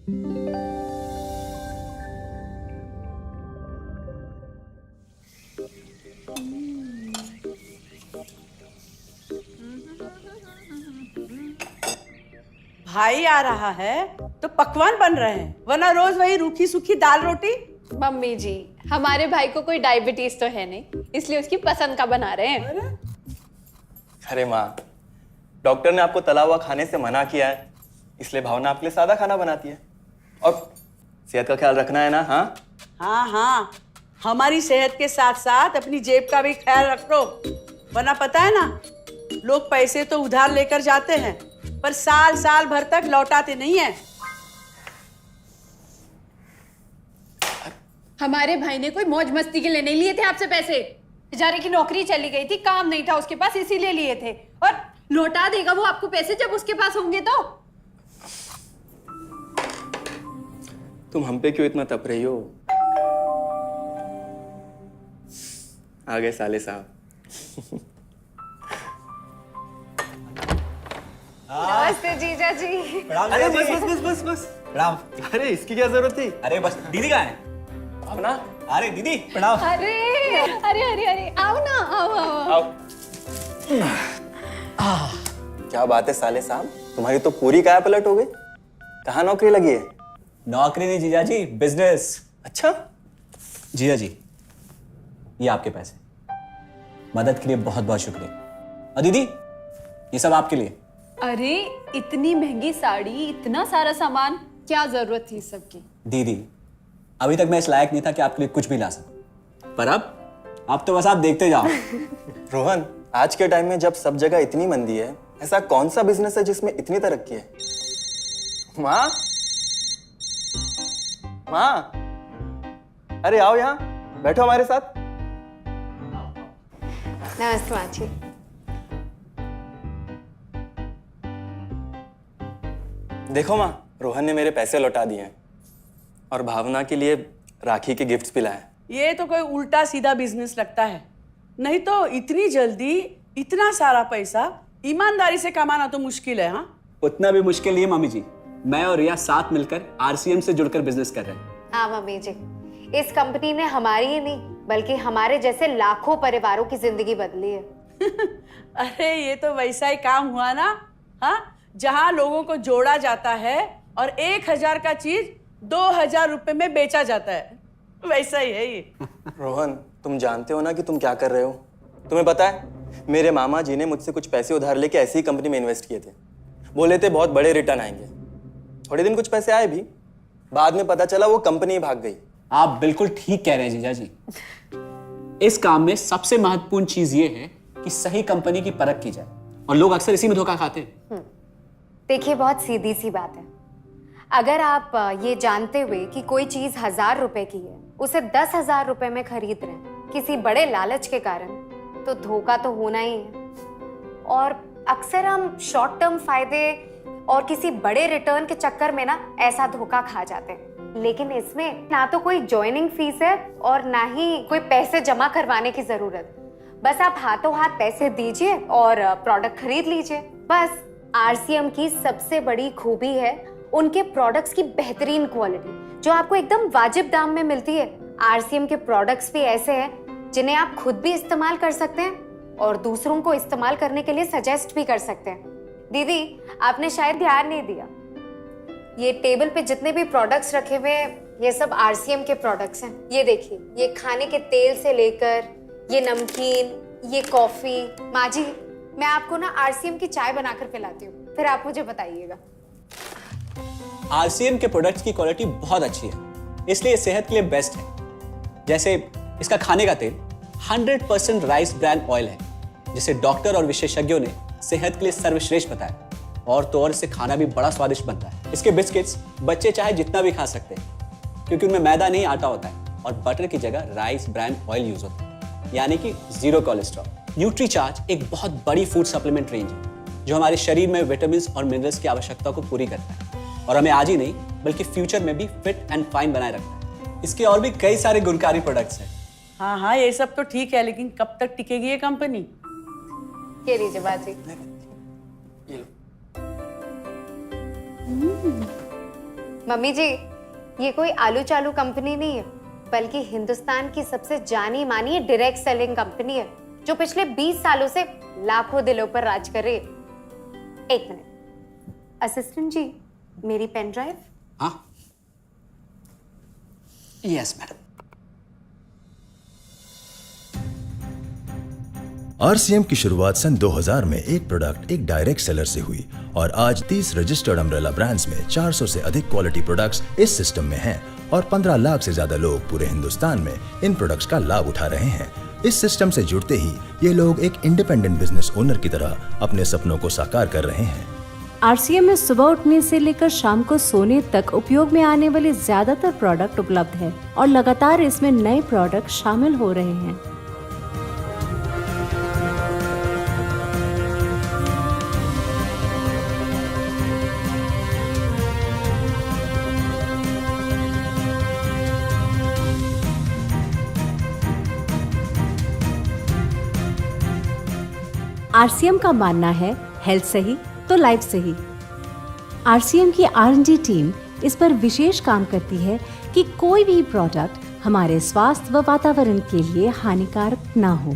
भाई आ रहा है तो पकवान बन रहे हैं, वरना रोज वही रूखी सूखी दाल रोटी। मम्मी जी, हमारे भाई को कोई डायबिटीज तो है नहीं, इसलिए उसकी पसंद का बना रहे हैं। अरे माँ, डॉक्टर ने आपको तला हुआ खाने से मना किया है, इसलिए भावना आपके लिए सादा खाना बनाती है। और सेहत का ख्याल रखना है ना? हाँ हाँ हाँ, हमारी सेहत के साथ साथ अपनी जेब का भी ख्याल रखो, वरना पता है ना, लोग पैसे तो उधार लेकर जाते हैं पर साल साल भर तक लौटाते नहीं है। हमारे भाई ने कोई मौज मस्ती के लिए नहीं लिए थे आपसे पैसे। बेचारे की नौकरी चली गई थी, काम नहीं था उसके पास, इसीलिए लिए थे। और लौटा देगा वो आपको पैसे जब उसके पास होंगे तो। तुम हम पे क्यों इतना तप रही हो? आ गए साले साहब। नमस्ते जीजा जी। अरे बस बस बस बस बस प्रणाम। अरे इसकी क्या जरूरत थी? अरे बस दीदी कहाँ है? अपना अरे दीदी प्रणाम। अरे अरे अरे अरे आओ ना, आओ। क्या बात है साले साहब, तुम्हारी तो पूरी काया पलट हो गई। कहाँ नौकरी लगी है? नौकरी नहीं जीजा जी, बिजनेस। अच्छा जीजा जी, ये आपके पैसे, मदद के लिए बहुत बहुत शुक्रिया। और दीदी, ये सब आपके लिए। अरे इतनी महंगी साड़ी, इतना सारा सामान, क्या जरूरत थी सबकी? दीदी, अभी तक मैं इस लायक नहीं था कि आपके लिए कुछ भी ला सकूं, पर अब तो बस आप देखते जाओ। रोहन, आज के टाइम में जब सब जगह इतनी मंदी है, ऐसा कौन सा बिजनेस है जिसमें इतनी तरक्की है? माँ, माँ, अरे आओ यहाँ बैठो हमारे साथ। नमस्ते माँ जी। देखो माँ, रोहन ने मेरे पैसे लौटा दिए हैं और भावना के लिए राखी के गिफ्ट्स भी लाए। ये तो कोई उल्टा सीधा बिजनेस लगता है, नहीं तो इतनी जल्दी इतना सारा पैसा ईमानदारी से कमाना तो मुश्किल है। हाँ, उतना भी मुश्किल नहीं है मम्मी जी, मैं और रिया साथ मिलकर आरसीएम से जुड़कर बिजनेस कर रहे हैं। हाँ मम्मी जी, इस कंपनी ने हमारी ही नहीं बल्कि हमारे जैसे लाखों परिवारों की जिंदगी बदली है। अरे ये तो वैसा ही काम हुआ ना, हाँ, जहाँ लोगों को जोड़ा जाता है और 1000 का चीज 2000 रुपए में बेचा जाता है, वैसा ही है ये। रोहन, तुम जानते हो ना कि तुम क्या कर रहे हो? तुम्हें पता है, मेरे मामा जी ने मुझसे कुछ पैसे उधार लेके ऐसी ही कंपनी में इन्वेस्ट किए थे। बोले थे बहुत बड़े रिटर्न आएंगे। थोड़े दिन कुछ पैसे आए भी, बाद में पता चला वो कंपनी भाग गई। आप बिल्कुल ठीक कह रहे हैं जीजा जी। इस काम में सबसे महत्वपूर्ण चीज ये है कि सही कंपनी की परख की जाए, और लोग अक्सर इसी में धोखा खाते हैं। देखिए, बहुत सीधी सी बात है। अगर आप ये जानते हुए कि कोई चीज 1000 रुपए की है, उसे 10,000 रुपए में खरीद रहे हैं किसी बड़े लालच के कारण, तो धोखा तो होना ही है। और अक्सर हम शॉर्ट टर्म फायदे और किसी बड़े रिटर्न के चक्कर में ना ऐसा धोखा खा जाते हैं। लेकिन इसमें ना तो कोई ज्वाइनिंग फीस है और ना ही कोई पैसे जमा करवाने की जरूरत। बस आप हाथों हाथ पैसे दीजिए और प्रोडक्ट खरीद लीजिए, बस। आरसीएम की सबसे बड़ी खूबी है उनके प्रोडक्ट्स की बेहतरीन क्वालिटी, जो आपको एकदम वाजिब दाम में मिलती है। आरसीएम के प्रोडक्ट्स भी ऐसे हैं जिन्हें आप खुद भी इस्तेमाल कर सकते हैं और दूसरों को इस्तेमाल करने के लिए सजेस्ट भी कर सकते हैं। दीदी, आपने शायद ध्यान नहीं दिया, ये टेबल पे जितने भी प्रोडक्ट्स रखे हुए हैं, ये सब आरसीएम के प्रोडक्ट्स हैं। ये देखिए, ये खाने के तेल से लेकर ये नमकीन, ये कॉफी। माँ जी, मैं आपको ना आरसीएम की चाय बनाकर पिलाती हूँ, फिर आप मुझे बताइएगा। आरसीएम के प्रोडक्ट्स की क्वालिटी बहुत अच्छी है, इसलिए सेहत के लिए बेस्ट है। जैसे इसका खाने का तेल 100% राइस ब्रांड ऑयल है, जिसे डॉक्टर और विशेषज्ञों ने सेहत के लिए सर्वश्रेष्ठ बताया। और तो और इससे खाना भी बड़ा स्वादिष्ट बनता है। इसके बिस्किट्स बच्चे चाहे जितना भी खा सकते हैं, क्योंकि उनमें मैदा नहीं आटा होता है और बटर की जगह राइस ब्रांड ऑयल यूज होता है, यानी कि 0 कोलेस्ट्रॉल। न्यूट्रीचार्ज एक बहुत बड़ी फूड सप्लीमेंट रेंज है, जो हमारे शरीर में विटामिन और मिनरल्स की आवश्यकता को पूरी करता है और हमें आज ही नहीं बल्कि फ्यूचर में भी फिट एंड फाइन बनाए रखता है। इसके और भी कई सारे गुणकारी प्रोडक्ट्स हैं। हाँ हाँ, ये सब तो ठीक है, लेकिन कब तक टिकेगी ये कंपनी? ये लीजिए बाजी। ये लो। मम्मी जी, ये कोई आलू चालू कंपनी नहीं है, बल्कि हिंदुस्तान की सबसे जानी मानी डायरेक्ट सेलिंग कंपनी है, जो पिछले 20 सालों से लाखों दिलों पर राज कर रही है। एक मिनट, असिस्टेंट जी, मेरी पेन ड्राइव। हाँ, यस मैडम। आरसीएम की शुरुआत सन 2000 में एक प्रोडक्ट एक डायरेक्ट सेलर से हुई और आज 30 रजिस्टर्ड अम्ब्रेला ब्रांड्स में 400 से अधिक क्वालिटी प्रोडक्ट्स इस सिस्टम में हैं और 15 लाख से ज्यादा लोग पूरे हिंदुस्तान में इन प्रोडक्ट्स का लाभ उठा रहे हैं। इस सिस्टम से जुड़ते ही ये लोग एक इंडिपेंडेंट बिजनेस ओनर की तरह अपने सपनों को साकार कर रहे हैं। आरसीएम में सुबह उठने से लेकर शाम को सोने तक उपयोग में आने वाले ज्यादातर प्रोडक्ट उपलब्ध है और लगातार इसमें नए प्रोडक्ट शामिल हो रहे हैं। आरसीएम का मानना है हेल्थ सही तो लाइफ सही। आरसीएम की R&D टीम इस पर विशेष काम करती है कि कोई भी प्रोडक्ट हमारे स्वास्थ्य व वातावरण के लिए हानिकारक ना हो।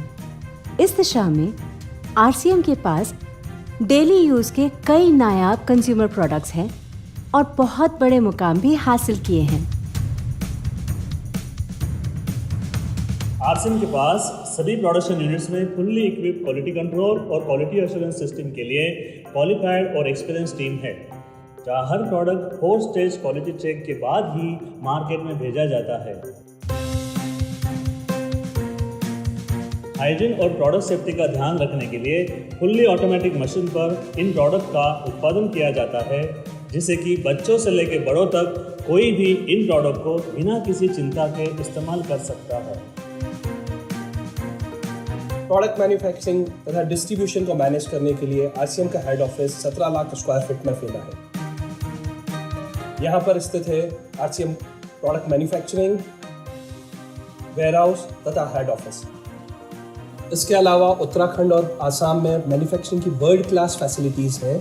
इस दिशा में आरसीएम के पास डेली यूज के कई नायाब कंज्यूमर प्रोडक्ट्स हैं और बहुत बड़े मुकाम भी हासिल किए हैं। आरसीएम के पास सभी प्रोडक्शन यूनिट्स में फुल्ली इक्विप क्वालिटी कंट्रोल और क्वालिटी एश्योरेंस सिस्टम के लिए क्वालिफाइड और एक्सपीरियंस टीम है, जहां हर प्रोडक्ट 4 स्टेज क्वालिटी चेक के बाद ही मार्केट में भेजा जाता है। हाइजीन और प्रोडक्ट सेफ्टी का ध्यान रखने के लिए फुल्ली ऑटोमेटिक मशीन पर इन प्रोडक्ट का उत्पादन किया जाता है, जिससे कि बच्चों से लेकर बड़ों तक कोई भी इन प्रोडक्ट को बिना किसी चिंता के इस्तेमाल कर सकता है। प्रोडक्ट मैन्युफैक्चरिंग तथा डिस्ट्रीब्यूशन को मैनेज करने के लिए आरसीएम का head office 17 lakh square feet में फैला है। यहाँ पर स्थित है आरसीएम प्रोडक्ट मैन्युफैक्चरिंग, वेयरहाउस तथा हेड ऑफिस। इसके अलावा उत्तराखंड और आसाम में मैन्युफैक्चरिंग की वर्ल्ड क्लास फैसिलिटीज़ हैं,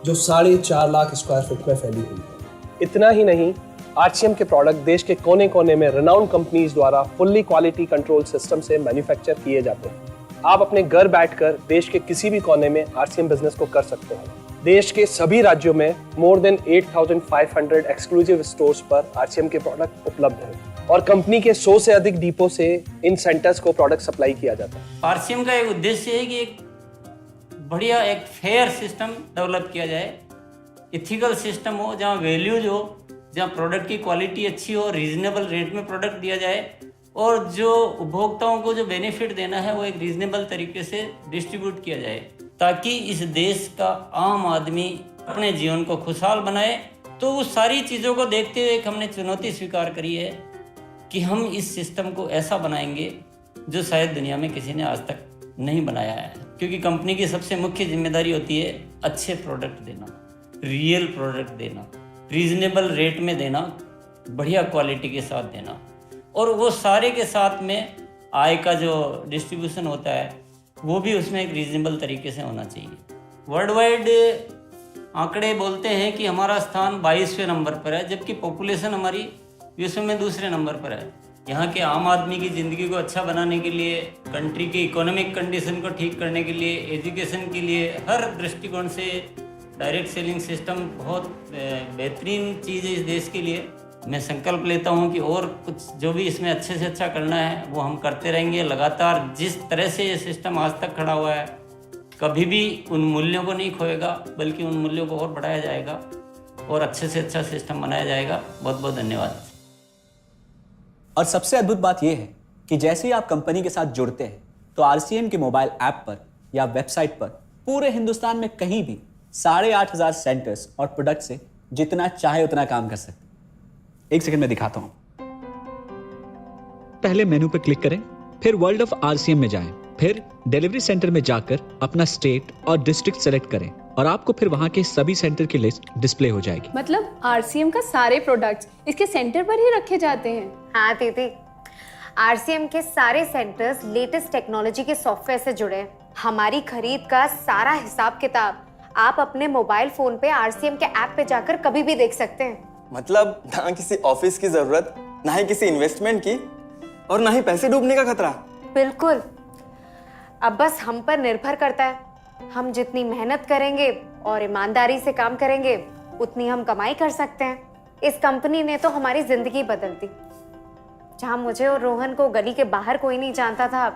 जो 4.5 लाख स्क्वायर फीट में फैली हुई है। इतना ही नहीं, आरसीएम के प्रोडक्ट देश के कोने कोने में रिनाउंड कंपनीज द्वारा फुल्ली क्वालिटी कंट्रोल सिस्टम से मैन्युफैक्चर किए जाते हैं। आप अपने घर बैठकर देश के किसी भी कोने में आरसीएम बिजनेस को कर सकते हैं। देश के सभी राज्यों में मोर देन 8,500 एक्सक्लूसिव स्टोर्स पर आरसीएम के प्रोडक्ट उपलब्ध हैं और कंपनी के 100 से अधिक डिपो से इन सेंटर्स को प्रोडक्ट सप्लाई किया जाता है। आरसीएम का एक उद्देश्य है कि एक बढ़िया एक फेयर सिस्टम डेवलप किया जाए, इथिकल सिस्टम हो, जहाँ वैल्यूज हो, जहाँ प्रोडक्ट की क्वालिटी अच्छी हो, रीजनेबल रेट में प्रोडक्ट दिया जाए और जो उपभोक्ताओं को जो बेनिफिट देना है वो एक रीजनेबल तरीके से डिस्ट्रीब्यूट किया जाए, ताकि इस देश का आम आदमी अपने जीवन को खुशहाल बनाए। तो उस सारी चीज़ों को देखते हुए एक हमने चुनौती स्वीकार करी है कि हम इस सिस्टम को ऐसा बनाएंगे जो शायद दुनिया में किसी ने आज तक नहीं बनाया है, क्योंकि कंपनी की सबसे मुख्य जिम्मेदारी होती है अच्छे प्रोडक्ट देना, रियल प्रोडक्ट देना, रीजनेबल रेट में देना, बढ़िया क्वालिटी के साथ देना, और वो सारे के साथ में आय का जो डिस्ट्रीब्यूशन होता है वो भी उसमें एक रीजनेबल तरीके से होना चाहिए। वर्ल्ड वाइड आंकड़े बोलते हैं कि हमारा स्थान 22वें नंबर पर है, जबकि पॉपुलेशन हमारी विश्व में दूसरे नंबर पर है। यहाँ के आम आदमी की ज़िंदगी को अच्छा बनाने के लिए, कंट्री की इकोनॉमिक कंडीशन को ठीक करने के लिए, एजुकेशन के लिए, हर दृष्टिकोण से डायरेक्ट सेलिंग सिस्टम बहुत बेहतरीन चीज़ है इस देश के लिए। मैं संकल्प लेता हूं कि और कुछ जो भी इसमें अच्छे से अच्छा करना है वो हम करते रहेंगे लगातार। जिस तरह से ये सिस्टम आज तक खड़ा हुआ है, कभी भी उन मूल्यों को नहीं खोएगा, बल्कि उन मूल्यों को और बढ़ाया जाएगा और अच्छे से अच्छा सिस्टम बनाया जाएगा। बहुत बहुत धन्यवाद। और सबसे अद्भुत बात यह है कि जैसे ही आप कंपनी के साथ जुड़ते हैं तो आरसीएम के मोबाइल ऐप पर या वेबसाइट पर पूरे हिंदुस्तान में कहीं भी 8,500 सेंटर्स और प्रोडक्ट से जितना चाहे उतना काम कर सकते हैं। एक सेकंड में दिखाता हूं। पहले मेनू पर क्लिक करें, फिर वर्ल्ड ऑफ आरसीएम में जाएं, फिर डिलीवरी सेंटर में जाकर अपना स्टेट और डिस्ट्रिक्ट सेलेक्ट करें और आपको फिर वहां के सभी सेंटर की लिस्ट डिस्प्ले हो जाएगी। मतलब आरसीएम का सारे प्रोडक्ट्स इसके सेंटर पर ही रखे जाते हैं? हाँ दीदी, आरसीएम के सारे सेंटर्स लेटेस्ट टेक्नोलॉजी के सॉफ्टवेयर से जुड़े हैं। हमारी खरीद का सारा हिसाब किताब आप अपने मोबाइल फोन पे आरसीएम के ऐप पे जाकर कभी भी देख सकते हैं। मतलब ना किसी ऑफिस की जरूरत, ना ही किसी इन्वेस्टमेंट की, और ना ही पैसे डूबने का खतरा। बिल्कुल। अब बस हम पर निर्भर करता है। हम जितनी मेहनत करेंगे और ईमानदारी से काम करेंगे, उतनी हम कमाई कर सकते हैं। इस कंपनी ने तो हमारी जिंदगी बदल दी। जहां मुझे और रोहन को गली के बाहर कोई नहीं जानता था,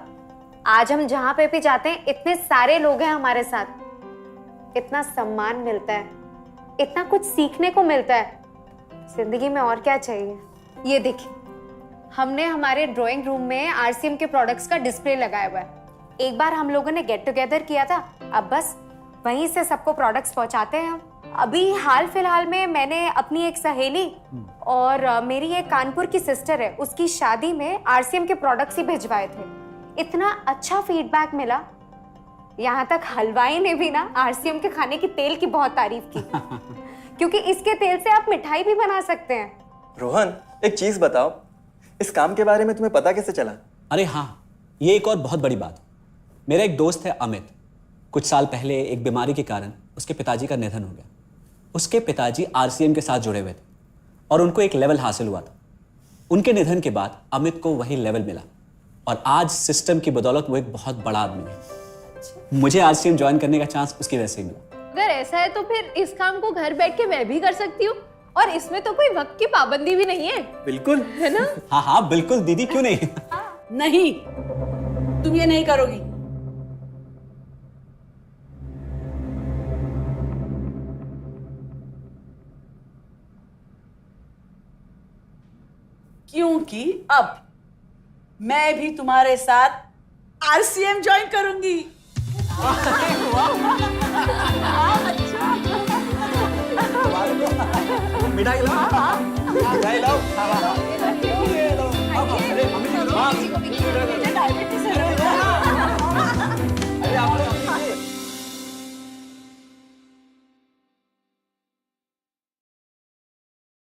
आज हम जहां पे भी जाते हैं इतने सारे लोग हैं हमारे साथ। इतना सम्मान मिलता है, इतना कुछ सीखने को मिलता है। जिंदगी में और क्या चाहिए। ये देखिए, हमने हमारे ड्राइंग रूम में आरसीएम के प्रोडक्ट्स का डिस्प्ले लगाया हुआ है। एक बार हम लोगों ने गेट टुगेदर किया था, अब बस वहीं से सबको प्रोडक्ट्स पहुंचाते हैं हम। अभी हाल फिलहाल में मैंने अपनी एक सहेली और मेरी एक कानपुर की सिस्टर है, उसकी शादी में आरसीएम के प्रोडक्ट्स ही भिजवाए थे। इतना अच्छा फीडबैक मिला, यहाँ तक हलवाई ने भी ना आरसीएम के खाने की तेल की बहुत तारीफ की क्योंकि इसके तेल से आप मिठाई भी बना सकते हैं। रोहन, एक चीज बताओ, इस काम के बारे में तुम्हें पता कैसे चला? अरे हाँ, ये एक और बहुत बड़ी बात। मेरा एक दोस्त है अमित, कुछ साल पहले एक बीमारी के कारण उसके पिताजी का निधन हो गया। उसके पिताजी आरसीएम के साथ जुड़े हुए थे और उनको एक लेवल हासिल हुआ था। उनके निधन के बाद अमित को वही लेवल मिला और आज सिस्टम की बदौलत वो एक बहुत बड़ा आदमी है। मुझे आरसीएम ज्वाइन करने का चांस उसकी वजह से मिला। अगर ऐसा है तो फिर इस काम को घर बैठ के मैं भी कर सकती हूँ, और इसमें तो कोई वक्त की पाबंदी भी नहीं है। बिल्कुल, है ना? हाँ हाँ बिल्कुल दीदी, क्यों नहीं। नहीं, तुम ये नहीं करोगी। क्योंकि अब मैं भी तुम्हारे साथ आरसीएम ज्वाइन करूंगी। मिठाई लाओ, मिठाई लाओ।